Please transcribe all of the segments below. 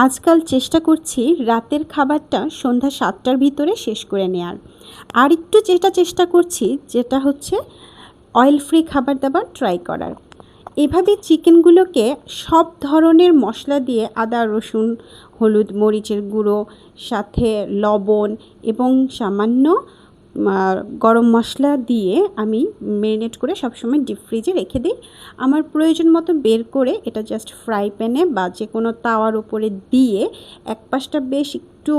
আজকাল চেষ্টা করছি রাতের খাবারটা সন্ধ্যা ৭টার ভিতরে শেষ করে নেয়ার। আরেকটু যেটা চেষ্টা করছি যেটা হচ্ছে অয়েল ফ্রি খাবার-দাবার ট্রাই করার। এভাবে চিকেনগুলোকে সব ধরনের মশলা দিয়ে আদা, রসুন, হলুদ, মরিচের গুঁড়ো, সাথে লবণ এবং সামান্য মা গরম মশলা দিয়ে আমি মেরিনেট করে সবসময় ডিপ ফ্রিজে রেখে দিই। আমার প্রয়োজন মতো বের করে এটা জাস্ট ফ্রাই প্যানে বা যেকোনো তাওয়ার উপরে দিয়ে এক পাশটা বেশ একটু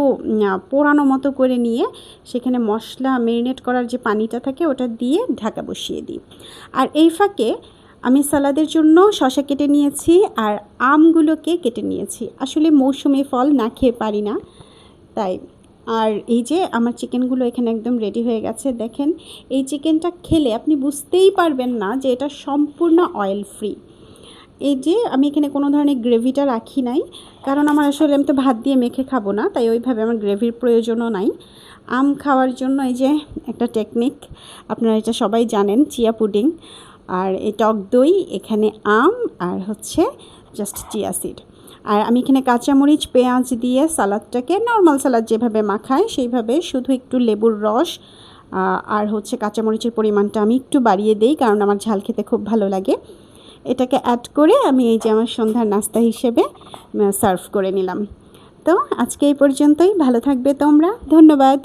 পোড়ানো মতো করে নিয়ে সেখানে মশলা মেরিনেট করার যে পানিটা থাকে ওটা দিয়ে ঢাকা বসিয়ে দিই। আর এই ফাঁকে আমি সালাদের জন্য শসা কেটে নিয়েছি আর আমগুলোকে কেটে নিয়েছি। আসলে মৌসুমি ফল না খেয়ে পারি না, তাই। আর এই যে আমার চিকেনগুলো এখানে একদম রেডি হয়ে গেছে। দেখেন, এই চিকেনটা খেলে আপনি বুঝতেই পারবেন না যে এটা সম্পূর্ণ অয়েল ফ্রি। এই যে আমি এখানে কোনো ধরনের গ্রেভিটা রাখি নাই, কারণ আমার আসলে আমি তো ভাত দিয়ে মেখে খাবো না, তাই ওইভাবে আমার গ্রেভির প্রয়োজনও নাই। আম খাওয়ার জন্য এই যে একটা টেকনিক, আপনারা এটা সবাই জানেন, চিয়া পুডিং আর এই টক দই, এখানে আম আর হচ্ছে জাস্ট চিয়া সিড। আর আমি এখানে কাঁচামরিচ, পেঁয়াজ দিয়ে সালাদটাকে নর্মাল সালাদ যেভাবে মাখায় সেইভাবে শুধু একটু লেবুর রস আর হচ্ছে কাঁচামরিচের পরিমাণটা আমি একটু বাড়িয়ে দেই, কারণ আমার ঝাল খেতে খুব ভালো লাগে। এটাকে অ্যাড করে আমি এই যে আমার সন্ধ্যার নাস্তা হিসেবে সার্ভ করে নিলাম। তো আজকে এই পর্যন্তই। ভালো থাকবে তোমরা। ধন্যবাদ।